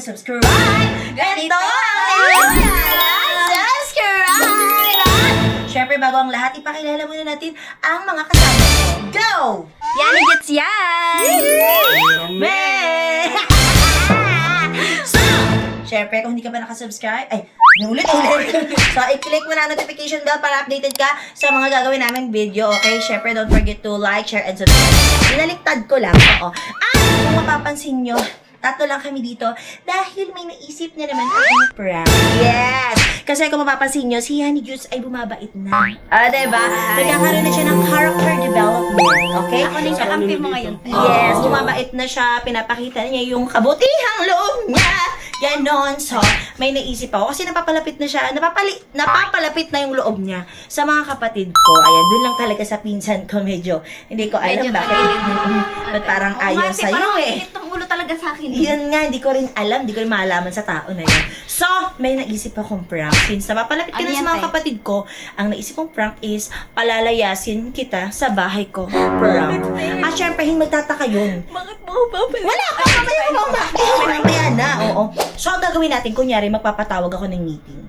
nakasubscribe, ganito subscribe! Siyempre, bago ang lahat, ipakilala muna natin ang mga kasama ko. Go! Yani Jets yan! So, siyempre, kung hindi ka pa nakasubscribe, ulit. So, i-click mo na ang notification bell para updated ka sa mga gagawin naming video, okay? Siyempre, don't forget to like, share, and subscribe. Binaliktad ko lang, oo. Kung mapapansin nyo, tatlo lang kami dito dahil may naisip na naman akong prank. Yes! Kasi kung mapapansin nyo, si Honey Juice ay bumabait na. Diba? Nagkakaroon na siya ng character development. Okay? Ako na yung kakampi mo ngayon. Yes, bumabait na siya. Pinapakita niya yung kabutihang loob niya. Ganon. So, may naisip ako. Kasi napapalapit na siya. Napapalapit na yung loob niya sa mga kapatid ko. Ayan, dun lang talaga sa pinsan ko. Medyo, hindi ko alam bakit. Ba't parang ayaw sa'yo eh. Parang ulo talaga sa akin. Yun nga, hindi ko rin alam. Hindi ko rin maalaman sa tao na yun. So, may naisip akong prank. Since napapalapit ka na sa mga kapatid ko, ang naisip kong prank is palalayasin kita sa bahay ko. Prank. At syempre, hindi magtataka yun. Bakit mo babalik? Wala ka! Mamaya na. Oo. So, ang gagawin natin, kunyari, magpapatawag ako ng meeting.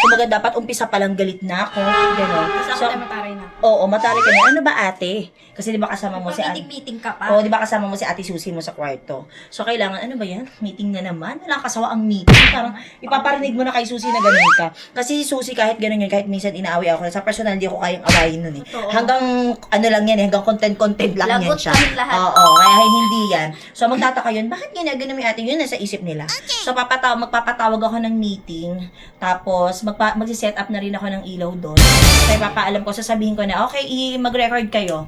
Kumbaga, dapat umpisa palang galit na ako. Gano'n. Tapos ako mataray na. Oo, mataray ka na. Ano ba, ate? Kasi di ba kasama mo si ate? Meeting ka pa? Oo, di ba kasama mo si ate Susie mo sa kwarto? So, kailangan, ano ba yan? Meeting na naman? Walang kasawa ang meeting. Parang, ipaparinig mo na kay Susie na gano'n ka. Kasi si Susie, kahit gano'n yun, kahit minsan inaaway ako, sa personal, di ako kayang awayin nun eh. Totoo. Hanggang, ano lang yan eh, hanggang content lang yan Lagot siya. kami lahat. Oo, kaya hindi yan. So, magtataka yun, bakit ginagano mo yung ate? Yun nasa isip nila. So, magpapatawag ako ng meeting, tapos, magsiset up na rin ako ng ilaw doon. Kaya papaalam ko, sasabihin ko na, okay, mag-record kayo.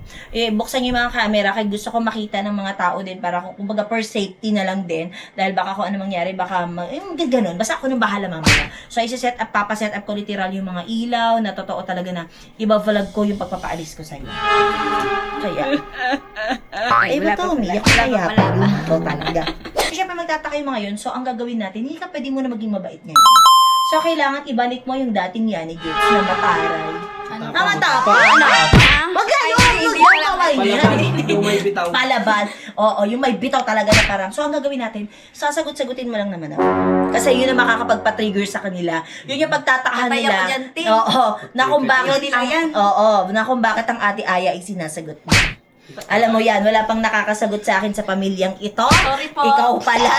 Buksan niyo yung mga camera, kaya gusto ko makita ng mga tao din, para kumbaga per safety na lang din, dahil baka kung ano mangyari, baka, ganun. Basta ako nang bahala mamaya. So, papaset up ko literal yung mga ilaw, na totoo talaga na, iba-vlog ko yung pagpapaalis ko sa'yo. Kaya, ba ito, umiyak ko kaya, ikaw talaga. Siyempre, magtataka yung mga yun, so, ang gagawin natin, hindi ka pwede mo na maging mabait ngayon. So, kailangan ibalik mo yung dating Yani Gits na mataray. Matapang. Wag ganun! Yung kaway niya. Yung may bitaw. Palaban. Oo, yung may bitaw talaga na parang. So, ang gagawin natin, sasagot-sagutin mo lang naman ako. Kasi yun ang makakapagpa-trigger sa kanila. Yun yung pagtatakahan Tataya nila. ko dyan, Ting. Oo, na kung bakit Ayaw nila yan. na kung bakit ang Ate Aya ay sinasagot mo. Alam mo yan, wala pang nakakasagot sa akin sa pamilyang ito. Sorry po. Ikaw pala.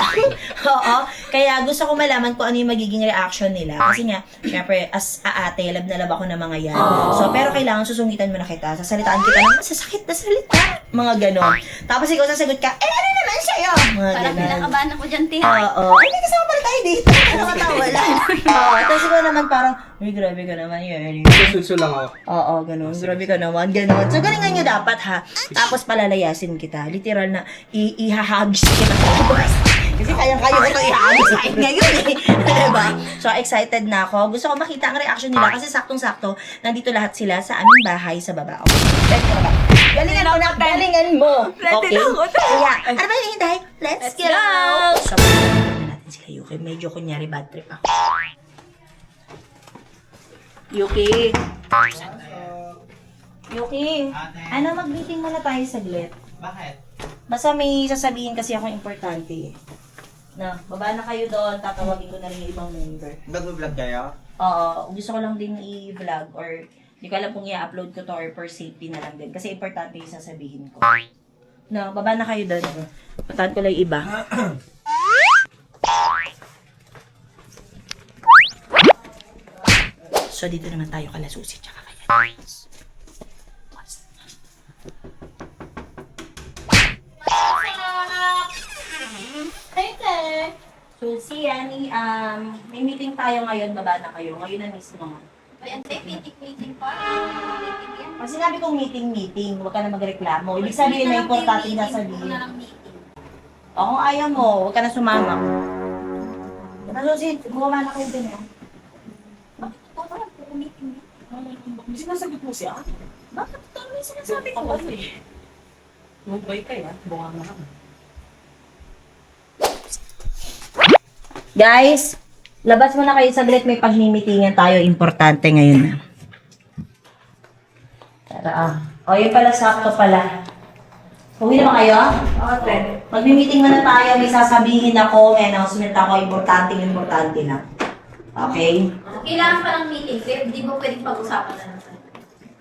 Oo. Kaya gusto ko malaman kung ano yung magiging reaction nila. Kasi nga, syempre, as ate, love na love ako ng mga yan. So, pero kailangan susungitan mo na kita. Sasalitaan kita ng masasakit na salita. Mga ganon. Tapos ikaw sasagot ka, ano naman sa'yo? Mga Parang ganon. pinakabahan ako dyan, Tiha. Oo. Ay, may kasama pala tayo dito. Nakatawa lang. Oo. Tapos ikaw naman parang, uy, grabe ka naman yun. Suso lang ako. Oo, ganun. Grabe ka naman, ganun. So, galingan nyo dapat, ha? Tapos palalayasin kita. Literal na, ihahagis kita. Kasi kayang-kaya ko ito ihahagis kahit ngayon, eh. Diba? So, excited na ako. Gusto ko makita ang reaction nila kasi saktong-sakto, nandito lahat sila sa aming bahay sa baba. Okay? Ready ka na ba? Galingan mo na, galingan mo. Okay? Kaya, ano ba yung hinday? Let's go! So, na natin sila, Yuki. Medyo kunyari bad trip ako. Yuki. Yuki. Ano, mag-meeting muna tayo saglit. Bakit? Basta may sasabihin kasi akong importante. Na, baba na kayo doon, tatawagin ko na rin yung ibang member. Nag-vlog kayo? Oo, gusto ko lang din i-vlog or hindi ko alam kung i-upload ko to or for safety na lang din. Kasi importante yung sasabihin ko. No, baba na kayo doon. Patahan ko lang yung iba. So, dito naman tayo kala Susie tsaka kaya. Susie, Yani, may meeting tayo ngayon, baba na kayo. Ngayon na mismo. Ayan, meeting pa. Meeting yan. Pag sinabi kong meeting, huwag ka na magreklamo. Ibig sabihin na importante na sabihin. O kung ayaw mo, huwag ka na sumama. Diba, Susie, gumawa na kayo din, eh. Sinasagot mo siya? Bakit ito may sinasabi ko? Mubay ka yan. Bunga na ako. Guys, labas mo na kayo saglit, may pagmimitingan tayo, importante ngayon na. Tara, O, yun pala, sakto pala. Uwi na ba kayo? Oo, te. Magmi-meeting na tayo, may sasabihin ako, may announcement ako, importante lang. Okay? Kailangan pa ng meeting, te. Di ba pwedeng pag-usapan na natin?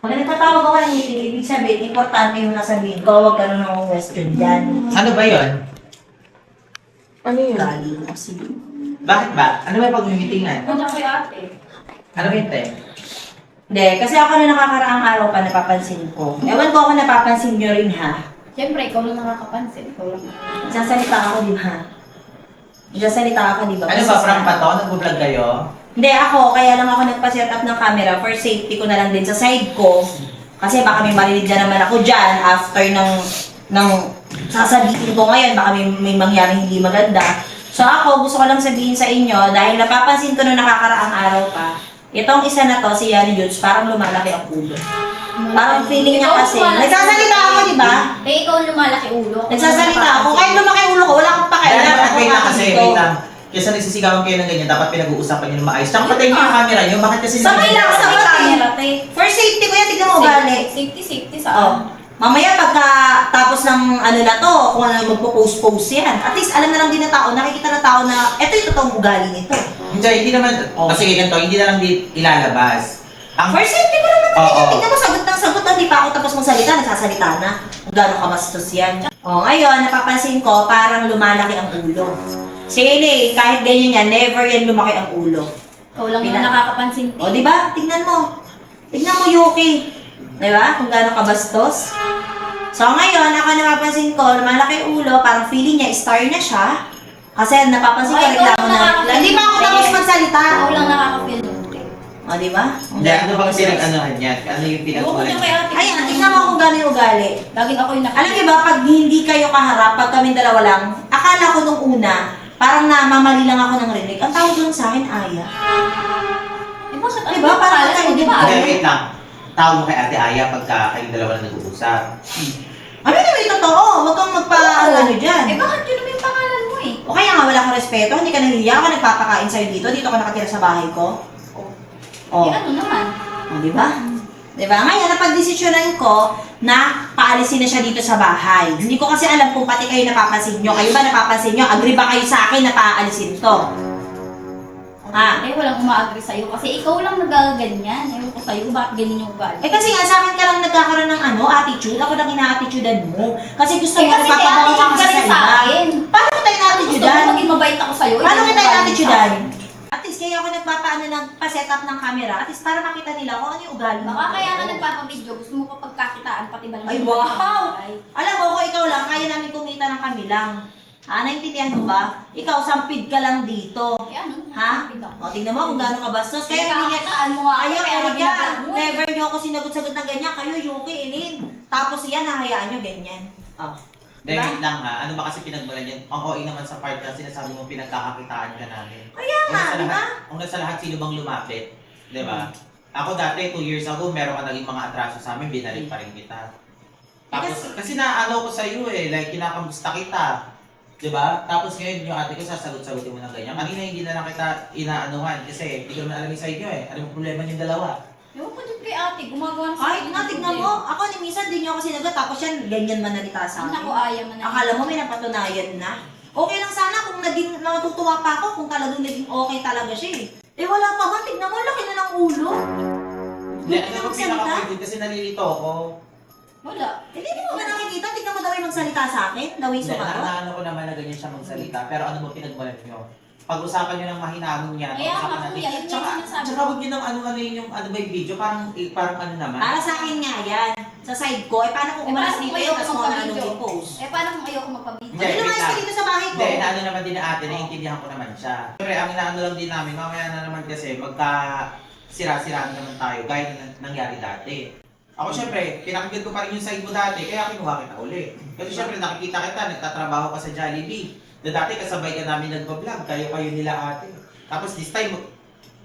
Pag nagtatawag ako ng meeting, ibig sabihin, importante yung nasabihin ko, huwag ka na ng question dyan. Ano ba yun? Ano yun? Galing kasi. Bakit ba? Ano ba yung pag-meetingan? Ano kay ate? Ano ba yun, te? Hindi, kasi ako na nakakaraang araw pa napapansin ko. Ewan ko ako napapansin nyo rin ha. Siyempre, ikaw lang nakakapansin. Ikaw lang. Nagsasalita ako, di ba? Nagsasalita ako, di ba? Ano ba, prank pa to? Nag-vlog kayo? Hindi, ako, kaya lang ako nagpa-set up ng camera for safety ko na lang din sa side ko. Kasi baka may marinig na naman ako dyan after ng sasabihin ko ngayon, baka may mangyari hindi maganda. So ako, gusto ko lang sabihin sa inyo, dahil napapansin ko nung nakakaraang araw pa, itong isa na to, si Yani Judes, parang lumalaki ang ulo. Parang feeling niya kasi, nagsasalita ako, di ba? Eh, ikaw ang lumalaki ulo. Nagsasalita ako, kahit lumaki ulo ko, wala akong pakialam. Ako Wait lang nga kasi, dito. wait lang. Kesa nagsisigawan kayo ng ganyan, dapat pinag-uusapan nyo ng maayos. Tsaka patayin nyo yung camera nyo, bakit kasi Sabay lang ako sa camera, te. For safety ko yan, tignan mo ugali. Safety Oh. saan? Mamaya pagka tapos ng ano na to, kung ano magpo-post yan. At least alam na lang din ng tao, nakikita ng tao na eto yung totoong ugali nito. Hindi naman, kasi ganito, hindi na lang din ilalabas. For safety ko naman Oo. talaga. Tignan mo, sagot ng sagot. Hindi pa ako tapos magsalita, nagsasalita na. Kung gano'ng kamastos yan. Ngayon, napapansin ko, parang lumalaki ang ulo. Si Ele, kahit ganyan yan, never yan lumaki ang ulo. Ikaw lang yung nakakapansin. O, di ba? Tignan mo. Tignan mo, Yuki. Di ba? Kung gano'ng kabastos. So, ngayon, ako napapansin ko, lumalaki ang ulo, parang feeling niya, star na siya. Kasi napapansin ko, Ay, ikaw reklamo lang na. nakaka-feel Hindi pa ako nun, tapos te. magsalita. Ikaw lang nakaka-feel nun, te. O, di ba? Hindi, ano ba kasi nag-anuhan yan? Ano yung Ewan ko pinag-ulan? niya kay ate. Ayan, tignan mo kung gano'ng ugali. Laging ako yung Alam niyo ba, pag hindi kayo kaharap, pag kaming dalawa lang, akala ko nung una, parang namamali lang ako ng rinig. Ang tawag lang sa akin, Aya. Eh, bakit? Ano Diba? ba Parang pangalan mo? kayo Di ba? Hindi, Ate? wait lang. Tawag mo kay Ate Aya pagka kayong dalawa na nag-uusap. Ano naman yung totoo? Huwag kang magpa-ano dyan. Eh, bakit yun naman yung pangalan mo eh? O kaya nga wala kang respeto, hindi ka nahihiya, ako nagpapakain sa'yo dito, dito ka nakatira sa bahay ko. Eh, ano naman? O, di ba? Di ba? Ngayon, napag-desisyonan ko na paalisin na siya dito sa bahay. Hindi ko kasi alam kung pati kayo napapansin nyo. Kayo ba napapansin nyo? Agree ba kayo sa akin na paalisin to? Ah. Eh, walang uma-agree sa'yo kasi ikaw lang nagaganyan. Ewan ko sa'yo, bakit ganyan yung ugali? Eh kasi nga, sa akin ka lang nagkakaroon ng attitude. Ako lang ina-attitudean mo. Kasi gusto Eh, mo kasi magpapabawa ka attitude ka kasi rin sa sa iba. akin. Paano ko tayo Gusto mo na-attitudean? maging mabait ako sa'yo? Paano eh, kita ugali na-attitudean? sa akin. At least kaya ako nagpapaano nagpa-set up ng camera. At least para makita nila kung ano yung ugali mo. Baka kaya ka nagpapabideo, gusto mo pa pagkakitaan pati ba Ay, wow! Alam mo, kung ikaw lang, kaya namin kumita ng kami lang. Naintindihan mo ba? Ikaw, sampid ka lang dito. Eh, ano? Ha? O, tingnan mo kung gaano ka bastos. Kaya hindi niya... Nagkakakitaan mo nga ako, Ayaw, kaya Erika. binablog mo eh. Never niyo ako sinagot-sagot ng ganyan. Kayo, Yuki, Ilin. Tapos yan, hahayaan niyo ganyan. Oh. Hindi, Diba? wait lang ha. Ano ba kasi pinagmulan yan? Ang OA naman sa part na sinasabi mo pinagkakakitaan ka namin. Kaya nga, di ba? Kung nasa lahat, sino bang lumapit? Di ba? Ako dati, 2 years ago, meron ka naging mga atraso sa amin, binalik pa rin kita. Tapos, kasi naano ko sa iyo eh, like kinakamusta kita. Di ba? Tapos ngayon yung ate ko sasagot-sagutin mo ng ganyan. Kanina hindi na lang kita inaanuhan kasi hindi ko naman alam yung side nyo eh. Ano yung problema niyong dalawa? Ewan ko din kay ate, gumagawa ng Ay, tignan mo. Ako ni minsan, di niyo ako sinagot. Tapos yan, ganyan manalita sa Ang akin. naku, ayaw mo na. Akala mo may napatunayan na. Okay lang sana kung naging natutuwa pa ako kung talagang naging okay talaga siya eh. Eh wala pa man, tignan mo, laki na ng ulo. Hindi, Hindi ano ka yung magsalita. pinaka-point kasi nalilito ako. Wala. Hindi mo ba nakikita? Tignan mo daw yung magsalita sa akin. Daw yung Hindi, sumagot. naano ko naman na ganyan siya magsalita. Pero ano mo pinagmulan nyo? Pag-usapan nyo ng mahinahon niya. Kaya pag-usapan nga, natin. kuya, yun yung Tsaka, sinasabi tsaka huwag nyo nang ano yun yung ano ba yung video. Parang ano naman. Para sa akin nga yan. Sa side ko, paano kung Eh, umalis paano dito kung yun, ayoko tapos mga ano magpa-video? yung post? Eh, paano kung ayoko magpabideo? Hindi, Hindi wait lumayas ka lang. dito sa bahay ko. Hindi, inaano naman din ni ate, naiintindihan ko naman siya. Siyempre, ang inaano lang din namin, mamaya na naman kasi magka sira-siraan naman tayo, gaya na nangyari dati. Ako syempre, pinakinggan ko pa rin yung side mo dati, kaya kinuha kita uli. Kasi syempre, nakikita kita, nagtatrabaho ka sa Jollibee. Na dati kasabay ka namin nagpa-vlog, kayo nila ate. Tapos this time,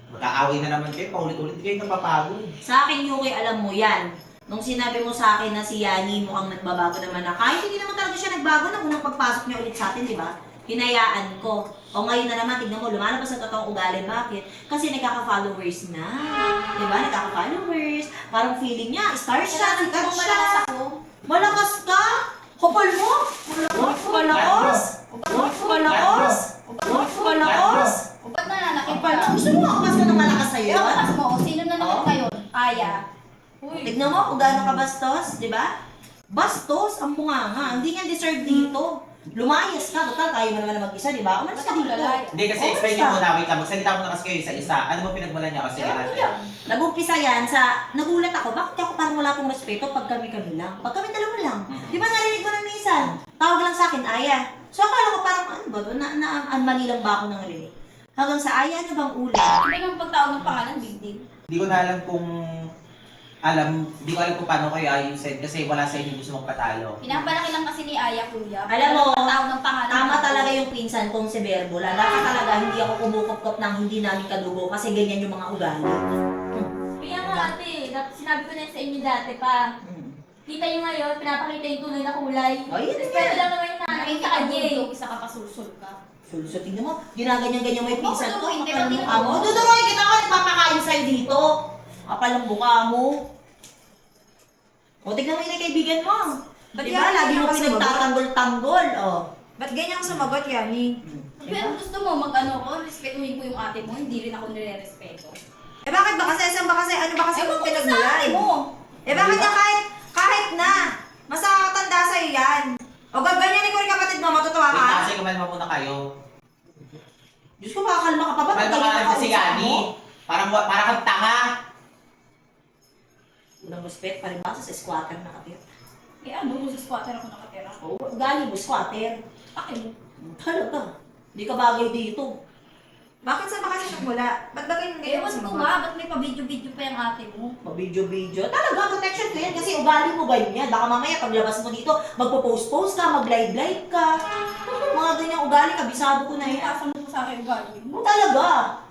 magkaaway na naman kayo, paulit-ulit kayo napapagod. Sa akin, Yuki, alam mo yan. Nung sinabi mo sa akin na si Yani mukhang nagbabago naman na, kahit hindi naman talaga siya nagbago na unang pagpasok niya ulit sa atin, di ba? Hinayaan ko. O ngayon na naman, tignan mo, lumalabas ang totoong ugali. Bakit? Kasi nagkaka-followers na. Di ba? Nagkaka-followers. Parang feeling niya, star siya, sikat siya. Malakas ako. Malakas ka? Kapal mo? Kalaos? Kalaos? Kalaos? O ba't nananakit Kapal mo? ka? Gusto mo makakas ka ng malakas sa'yo? Eh, bukas mo, sino nanakit Oo. ngayon? Aya. Tignan mo kung gaano ka bastos, di ba? Bastos, ang bunganga. Hindi nga deserve dito. Lumayas ka, total, tayo mo naman na mag-isa, di ba? Umalis ka dito. Hindi kasi Umalis explain ka. niyo muna, wait lang. Magsalita muna kasi kayo isa-isa. Ano mo pinagmulan niya kasi Ewan ko ate? lang. Nag-umpisa yan sa, nagulat ako, bakit ako parang wala pong respeto pag kami-kami lang? Pag kami dalawa lang. Di ba narinig ko na minsan? Tawag lang sa akin, Aya. So akala ko parang, ano ba to? Mali lang ba ako ng rinig? Hanggang sa Aya, ano bang ulam? Iba yung pagtawag ng pangalan, big deal. Hindi ko na alam kung hindi ko alam kung paano kayo ayusin kasi wala sa inyo gusto magpatalo. Pinapalaki lang kasi ni Aya, kuya. Alam mo, Pagtawag ng pangalan. Tama talaga yung pinsan kong si Verbo. Lala ka talaga, hindi ako kumukupkop ng hindi namin kadugo kasi ganyan yung mga ugali. Kaya nga ate, sinabi ko na sa inyo dati pa. Kita nyo ngayon, pinapakita yung tunay na kulay. Oh, yun Respeto yan. lang naman yung nanay Nakita sa ka kanya dito. Isa ka pa susul ka. So, tingnan mo, ginaganyan-ganyan mo yung pinsan ko. Hindi Kapal ba ang mukha mo. tinuturuan? Tuturuan kita ko, nagpapakain sa'yo dito. Kapal ang mukha mo. O, tignan mo yung kaibigan mo. Ba't Diba, yan? lagi mo Ganyan ka sumagot? pinagtatanggol-tanggol. Oh. Ba't ganyan ang sumagot, Yani? Pero gusto mo mag-ano ko, respetuhin ko yung ate mo, hindi rin ako nire-respeto. Eh bakit ba kasi? Saan ba kasi? Ano ba kasi Ewan yung ko sa ate pinagmulan? mo. Eh bakit na kahit na? Mas nakakatanda sa'yo yan. O ganyan ko rin kapatid mo, matutuwa Wait ka? lang, kasi kumalma muna kayo. Diyos ko, makakalma ka pa ba? Kumalma ka na kasi Yani. Parang kang tanga. Unang respect pa rin ba sa squatter nakatira? Eh ano, sa squatter ako nakatira. Oo, galing mo, squatter. Akin. Talaga. Hindi ka bagay dito. Bakit saan ba kasi nagmula? Ba't ba ganyan ganyan Ewan ang ko sumagot? nga, ba't may pa-video-video pa yung ate mo? Mabidyo-bidyo. Talaga, protection ko yan kasi ugali mo ganyan. Baka mamaya paglabas mo dito, magpo-post-post ka, mag-live-live ka. Mga ganyang ugali, kabisado ko na yan. Kasama mo sa akin ugali mo. Talaga.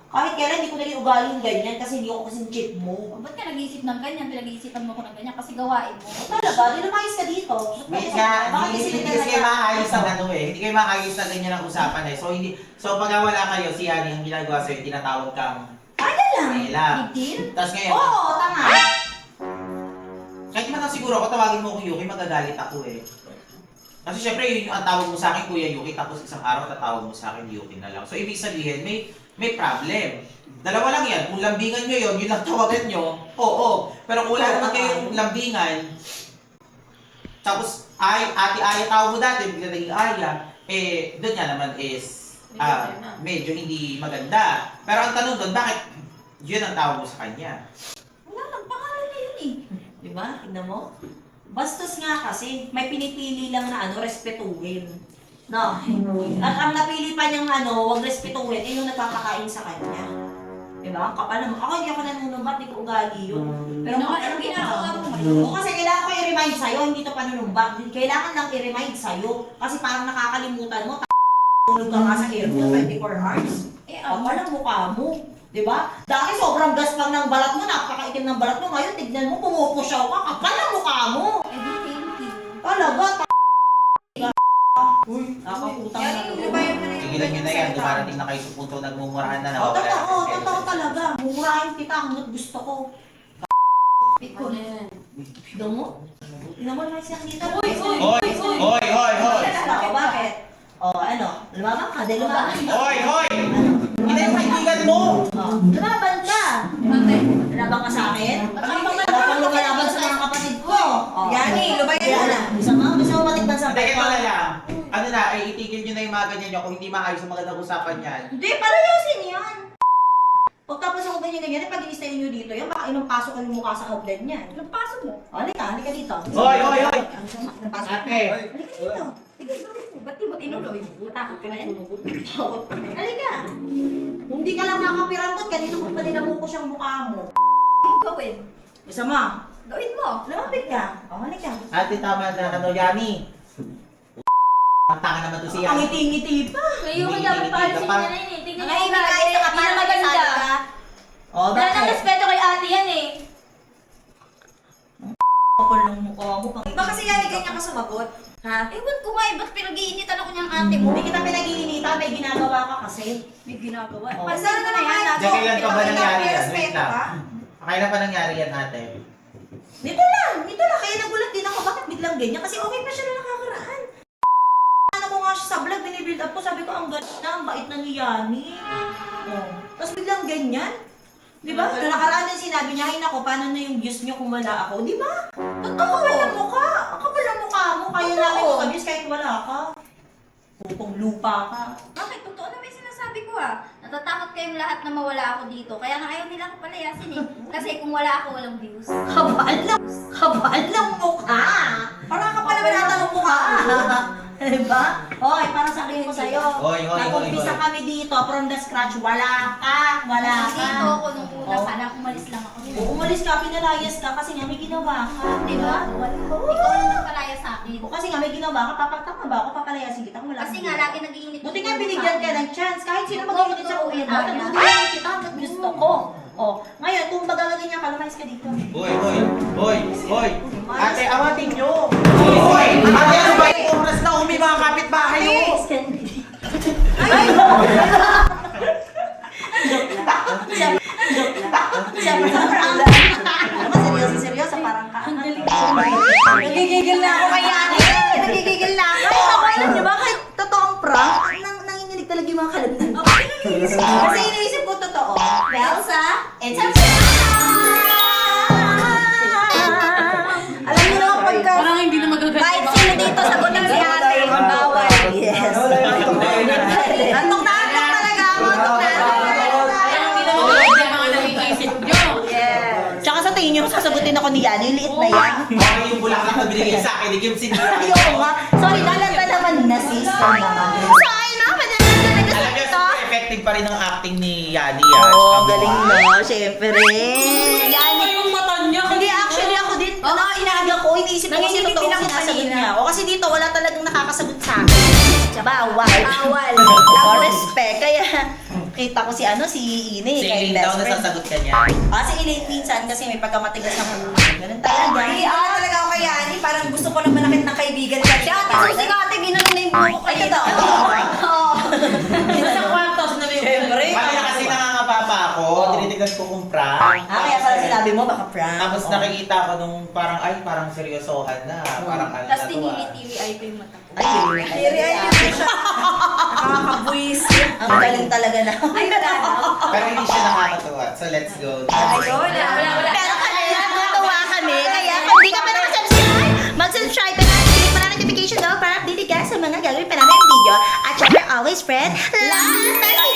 Kahit kailan hindi ko naging ugali yung ganyan kasi hindi ako kasing chip mo. Ba't ka nag-iisip ng ganyan? Pinag-iisipan mo ko ng ganyan kasi gawain mo. Talaga, di lumayas ka dito. Wait nga, Bakit hindi kasi kayo maayos ng ano eh. Hindi kayo maayos na ganyan ang usapan eh. So pag wala kayo, si Yani ang ginagawa sa'yo, tinatawag kang Kaya lang. Mayla. Big deal? Tapos ngayon, Oo, tanga. kahit man lang siguro ako tawagin mo kung Yuki, magagalit ako eh. Kasi syempre yun yung ang tawag mo sa akin, Kuya Yuki, tapos isang araw tatawag mo sa akin, Yuki na lang. So ibig sabihin, may problem. Dalawa lang yan. Kung lambingan nyo yun lang tawagan nyo, oo. Pero kung wala naman kayong lambingan, tapos ate Aya tawag mo dati, bigla naging Aya, eh, doon nga naman is, medyo hindi maganda. Pero ang tanong doon, bakit yun ang tawag mo sa kanya? Wala lang, pangalan na yun eh. Di ba? Tignan mo. Bastos nga kasi, may pinipili lang na respetuhin. No? At ang napili pa niyang wag respetuhin, eh yung nagpapakain sa kanya. Diba? Kapal naman. Ako hindi ako nanunumbat, hindi ko ugali yun. Pero Ano kung ang ginagawa mo Oo, ngayon? kasi kailangan ko i-remind sa'yo, hindi to panunumbat. Kailangan lang i-remind sa'yo. Kasi parang nakakalimutan mo, tulog ka nga sa aircon 24 hours. Eh, Kapal ang mukha mo. Diba? Dati sobrang gaspang ng balat mo, napakaitim ng balat mo. Ngayon, tignan mo, pumupusyaw ka. Kapal ang mukha mo. Eh, di thank you. Talaga, Uy, nakakutang na Yani, to. lubayan mo na yung Tigilan nyo na yan, dumarating na kayo sa punto nagmumurahan na Oo, nawawala. totoo talaga. Mumurahin kita hanggat gusto ko. Ikaw na yan. Tignan mo? Tignan mo naman siya dito. Uy, uy! Hoy! Bakit? Lumaban ka, dahil lumaban ka. Hoy! Hindi yung kaibigan mo! Lumaban ka! Bakit? Lumaban ka sa akin? Dapat lumalaban sa mga kapatid ko. Yani, lubayan mo na. Gusto mo matikman sa Hindi, ito pepa? na lang. Ano na, ay itigil nyo na yung mga ganyan nyo kung hindi maayos ang magandang usapan yan. Hindi, parayosin yan. Pagtapos ako ganyan-ganyan, pag inistayin nyo dito, yan baka inumpasok ka yung mukha sa hagdan niyan. Anong paso mo? Halika dito. Hoy! Ang sama, inumpasok. Ate! Halika dito. Ba't di mo tinuloy? Matakot ka na yan? Halika. Hindi ka lang nakapiranggot, kanina ko pa ninamukos yung mukha mo. Gawin. Isa mo, Gawin mo. lumapit ka. O, halika. Ate, tama na, Yani. Ang tanga naman to si Ang Yani. ngiti-ngiti pa. Ngayon ka dapat paalisin niya na yun eh. Tingnan niyo Ngayon, yung kahit ate. sa Hindi na maganda. O, Wala nang bakit? respeto kay ate yan eh. Kapal ng mukha mo. pang- Ba't ba kasi Yani ganyan ka sumagot? Ha? Ewan ko nga eh, ba't pinag-iinitan ako niyang ate mo? Hindi kita pinag-iinita, may ginagawa ka kasi. May ginagawa. Oh. Pansin na naman na. Diyan kailan pa ba nangyari yan? Wait Respeto lang. ka? Kailan pa nangyari yan, ate? Nito lang. Kaya nagulat din ako, bakit biglang ganyan? Kasi okay pa siya na nakakaraan. Yani. Oh. Tapos biglang ganyan. Di ba? Noong nakaraan din sinabi niya, ay nako, paano na yung views niyo kung wala ako? Di ba? Totoo. Ang kapal ng mukha. Ang kapal ng mukha mo. Kaya namin mag-abuse kahit wala ka. Putong lupa ka. Bakit? Totoo na may sinasabi ko ah. Natatakot kayong lahat na mawala ako dito. Kaya nga ayaw nila ako palayasin eh. Kasi kung wala ako, walang views. Habal ng mukha. Parang kapal naman nata ng mukha. Diba? Hoy, parang sabihin ko sa'yo. Hoy. Nag-umpisa kami dito from the scratch. Wala ka. Dito ako nung una, sana umalis lang ako. Kung umalis ka, pinalayas ka kasi nga may ginawa ka. Di ba? Ikaw lang nagpalaya sa akin. O kasi nga may ginawa ka, papagtama ba ako, papalayasin kita kung wala Kasi kang nga, ginawa. lagi nag-iinit. Buti nga binigyan ka ng chance. Kahit sino mag-iinit sa kuya mo, nagdudulungan kita hanggang gusto ko. O, ngayon, kung magaganyan ka, lumayas ka dito. Hoy. Ate, awatin nyo. Hoy. Ate, ano ba yung oras na umi mga kapitbahay nyo? Siyempre, seryoso, parang ka. Nagigigil na ako kaya Nagigigil na ako. Ako, alam niyo ba, kahit totoong prank, nanginginig talaga yung mga kalabnan. Kasi iniisip ko totoo. Elsa, it's a Alam niyo naman pagka... Parang hindi na magaganda. Kahit sino dito sagutin si ate, bawal. Yes. Antok na talaga ako. Hindi na magaganda yung mga nag-iisip nyo. Yes. Tsaka sa tingin niyo, sasagutin ako ni Yan, yung liit na yan. Bakit yung bulaklak na binigay sa akin, ni Kim Sinira? Ayoko nga. Sorry, nalanta naman na sister naman. So, ayun na, madala na Alam niyo, nag-gusto. super effective pa rin ang acting ni Yani. Oo, galing na, syempre. Yan yung mata niya. Hindi, actually ako din, inaaga ko, iniisip ko kasi totoo ang sinasagot niya. O kasi dito, wala talagang nakakasagot sa akin. Bawal. O, respect. Kaya, kita ko si Ine. Si kay Eileen best daw friend. nasasagot ka niya. Si Elaine minsan kasi may pagkamatigas ng ulo. Ganun talaga. Ay, talaga ako kay Yani. Parang gusto ko na malapit ng kaibigan ka. Si ate, susi ka ate, ginano na yung buko kayo. Oo. Sa kwartos na may Siyempre. Kaya kasi nangangapapa ako, tinitignan ko kung prank. Kaya pala sinabi mo, baka prank. Tapos nakikita ko nung parang seryosohan na. Parang ano na Tapos to ah. tinili-tili ko yung mata ko. Ay, Ay, siya. Nakakabuis. ang galing talaga na. Ay, wala. Pero hindi siya nakakatuwa. So let's go. Ayun. Pero kanina natuwa kami. Kaya kung di ka pa nakasubscribe, mag-subscribe ka na. Click mo na notification bell para updated ka sa mga gagawin pa namin video. At syempre, always spread love.